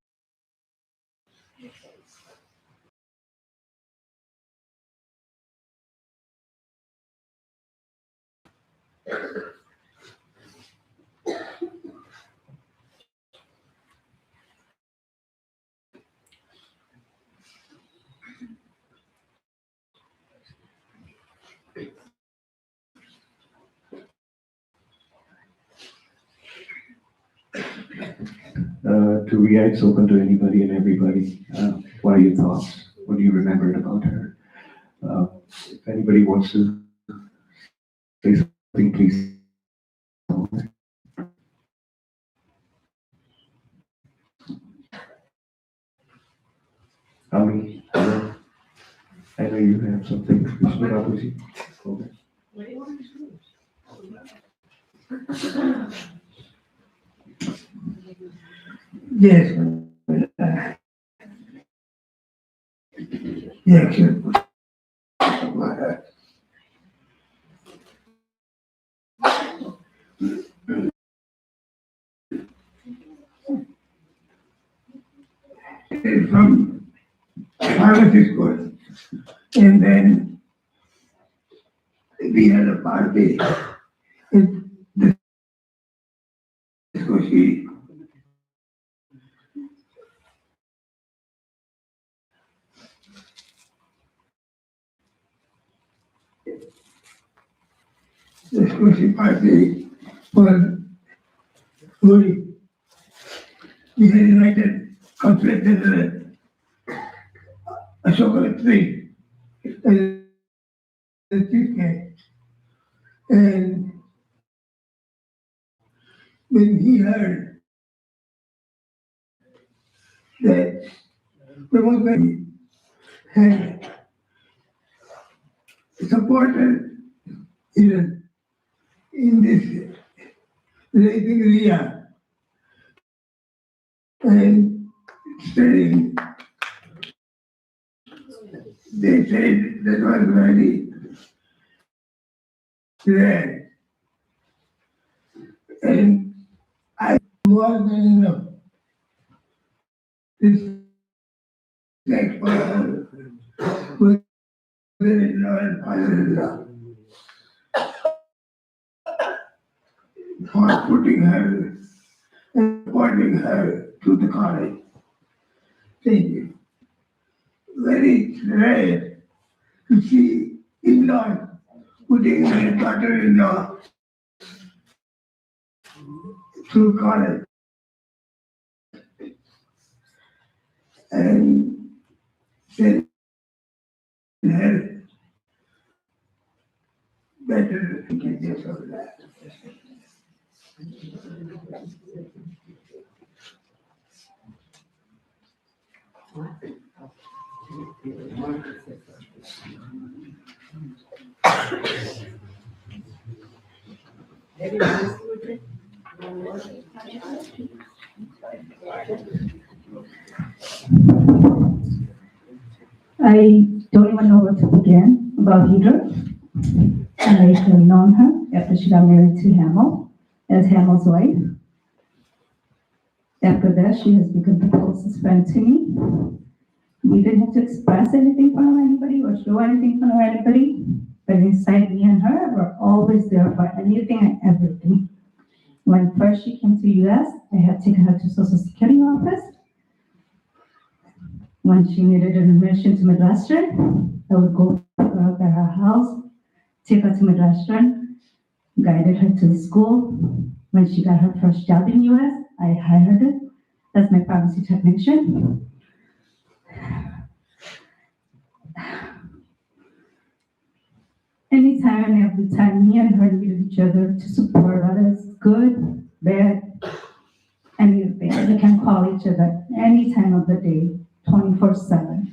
To Riya, it's open to anybody and everybody. What are your thoughts? What do you remember about her? If anybody wants to say something, please. Ami, hello. I know you have something. Mr. Rabuji. Okay. Yes. Yeah, sure. From pharmacy school, and then we had a party. In the school, the school party was good. We had invited conflicted a chocolate tree and a cheesecake. And when he heard that the woman had supported in this raising Riya and studying, they said that was very rare. And I more than enough. This next for mother-in-law and father-in-law for putting her and supporting her to the college. Thank you. Very rare to see in-law putting their daughter-in-law through college. And send her better recognition of that. I don't even know where to begin about Hiral. I later known her after she got married to Hemal as Hemal's wife. After that, she has become the closest friend to me. We didn't have to express anything from anybody or show anything from anybody, but inside me and her, we're always there for anything and everything. When first she came to US, I had taken her to Social Security office. When she needed an admission to Madrasar, I would go pick her up at her house, take her to Madrasar, guided her to the school. When she got her first job in US, I hired her as my pharmacy technician. Anytime and every time, me and her needed each other to support others, good, bad, anything. We can call each other any time of the day, 24/7.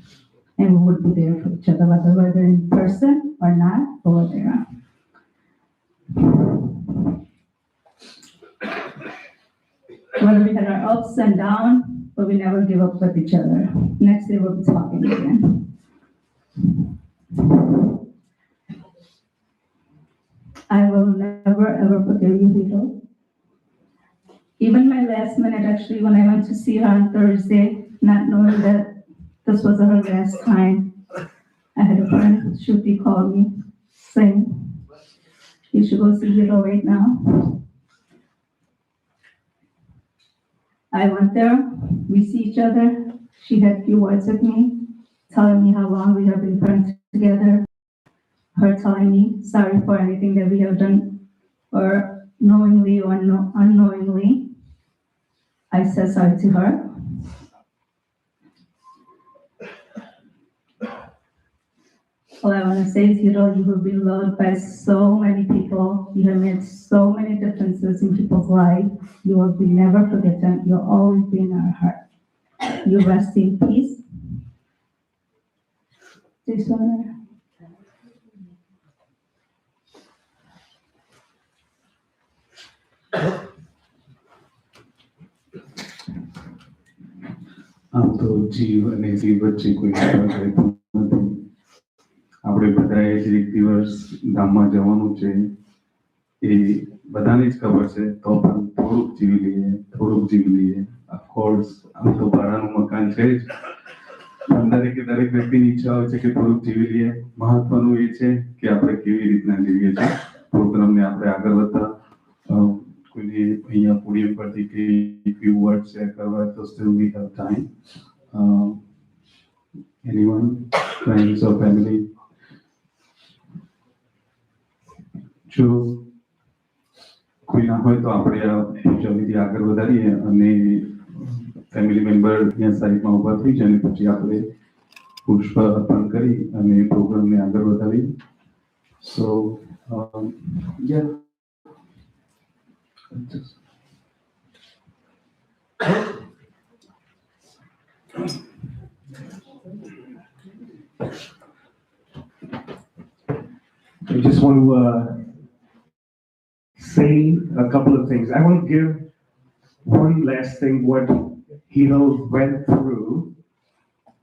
And we would be there for each other, whether we're there in person or not, but we're there. Whether we had our ups and downs, but we never give up with each other. Next day we'll be talking again. I will never ever forgive you, Hiral. Even my last minute, actually, when I went to see her on Thursday, not knowing that this was her last time, I had a friend, Shruti, call me saying, You should go see Hiral right now. I went there, we see each other. She had a few words with me, telling me how long we have been friends together. Her telling me sorry for anything that we have done, or knowingly or unknowingly. I said sorry to her. All I want to say is, Hiral, you have been loved by so many people. You have made so many differences in people's lives. You will be never forgotten. You'll always be in our heart. You rest in peace. This one. આમ તો જીવ અને જીવ વચ્ચે કોઈ ફરક રહેતો નથી. આપણે બધાએ જ એક દિવસ ધામમાં જવાનું છે એ બધાને જ ખબર છે, તો પણ થોડુંક જીવી લઈએ. ઓફકોર્સ આમ તો ભાડાનું મકાન છે જ, પણ દરેક વ્યક્તિની ઈચ્છા હોય છે કે થોડુંક જીવી લઈએ. મહત્વનું એ છે કે આપણે કેવી રીતના જીવીએ છીએ. પ્રોગ્રામને આપણે આગળ વધતા કોઈને અહીંયા પોડિયમ પરથી કે few words share કરવા તો still we have time. Anyone, friends or family? જો કોઈ ના હોય તો આપણે આ જલ્દીથી આગળ વધારીએ અને ફેમિલી મેમ્બર અહીંયા સાઈડમાં ઊભા થઈ જાય અને પછી આપણે પુષ્પ અર્પણ કરી અને પ્રોગ્રામને આગળ વધાવી. સો yeah. I just want to say a couple of things. I want to give one last thing what Hiral went through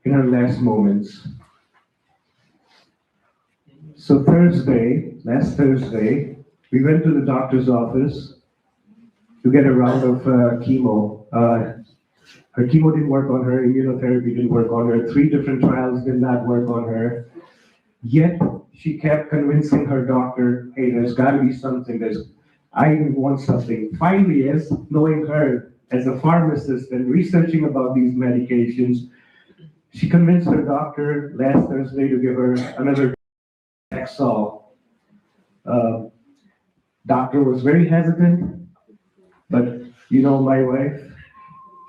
in her last moments. So last Thursday, we went to the doctor's office to get a round of chemo. Her chemo didn't work on her, immunotherapy didn't work on her, 3 different trials did not work on her. Yet she kept convincing her doctor, hey, there's got to be something. I want something. Finally, as knowing her as a pharmacist and researching about these medications, she convinced her doctor last Thursday to give her another Taxol. Doctor was very hesitant, but my wife,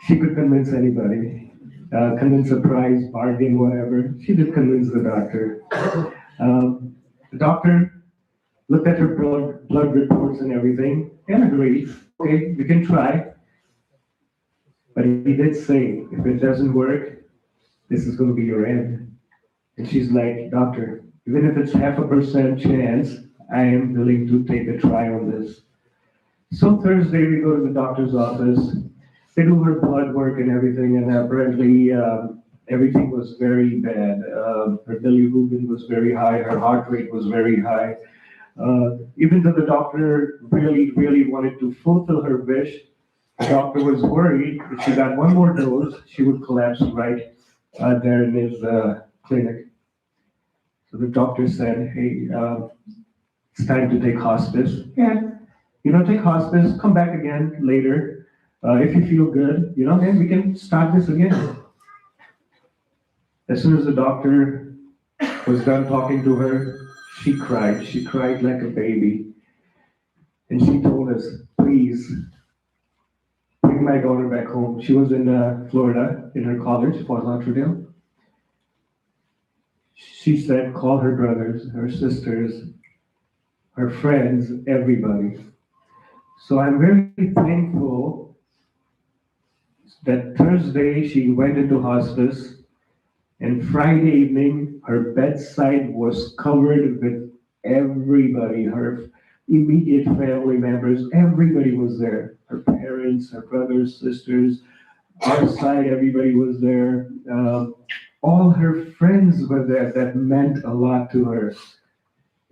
she could convince anybody. Convince a price, bargain, whatever. She did convince the doctor. The doctor looked at her blood reports and everything and agreed, okay, we can try. But he did say, if it doesn't work, this is going to be your end. And she's like, doctor, even if it's 0.5% chance, I am willing to take a try on this. So Thursday we go to the doctor's office. They do her blood work and everything, and apparently everything was very bad. Her bilirubin was very high, her heart rate was very high. Even though the doctor really wanted to fulfill her wish, the doctor was worried if she got one more dose, she would collapse right there in his clinic. So the doctor said, hey, it's time to take hospice. Yeah, take hospice, come back again later. If you feel good, then we can start this again. As soon as the doctor was done talking to her, she cried like a baby. And she told us, please, bring my daughter back home. She was in Florida, in her college, Fort Lauderdale. She said, call her brothers, her sisters, her friends, everybody. So I'm very thankful that Thursday she went into hospice, and Friday evening her bedside was covered with everybody, her immediate family members, everybody was there. Her parents, her brothers, sisters, our side, everybody was there. All her friends were there. That meant a lot to her.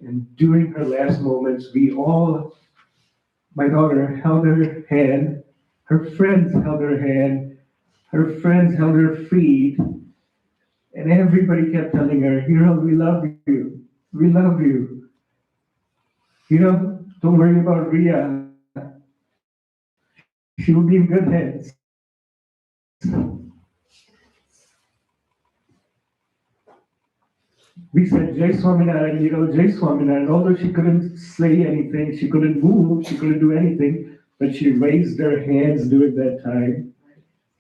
And during her last moments, my daughter held her hand, her friends held her hand, her friends held her feet, and everybody kept telling her, Hiral, we love you, we love you. Don't worry about Riya. She will be in good hands. We said Jai Swaminarayan, Jai Swaminarayan. Although she couldn't say anything, she couldn't move, she couldn't do anything, but she raised her hands during that time,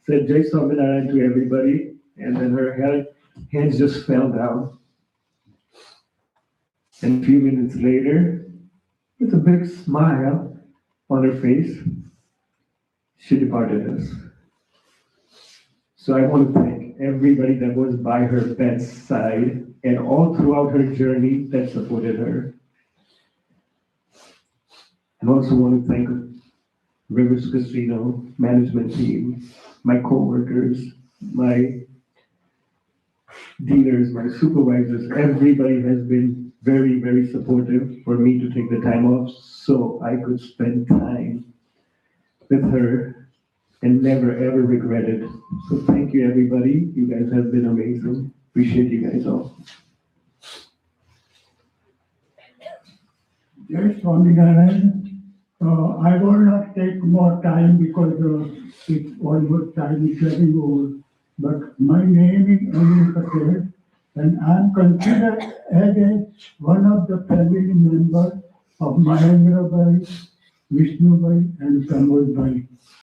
said Jai Swaminarayan to everybody, and then her hands just fell down. And a few minutes later, with a big smile on her face, she departed us. So I want to thank everybody that was by her bedside and all throughout her journey that supported her. And also want to thank Rivers Casino management team, my co-workers, my dealers, my supervisors. Everybody has been very, very supportive for me to take the time off so I could spend time with her and never ever regret it. So thank you, everybody. You guys have been amazing. Appreciate you guys all. Jai Swaminarayan. I will not take more time because it's almost time is getting over. But my name is Hiral Patel, and I'm considered as one of the family members of Mahendra Bhai, Vishnu Bhai, and Pramod Bhai.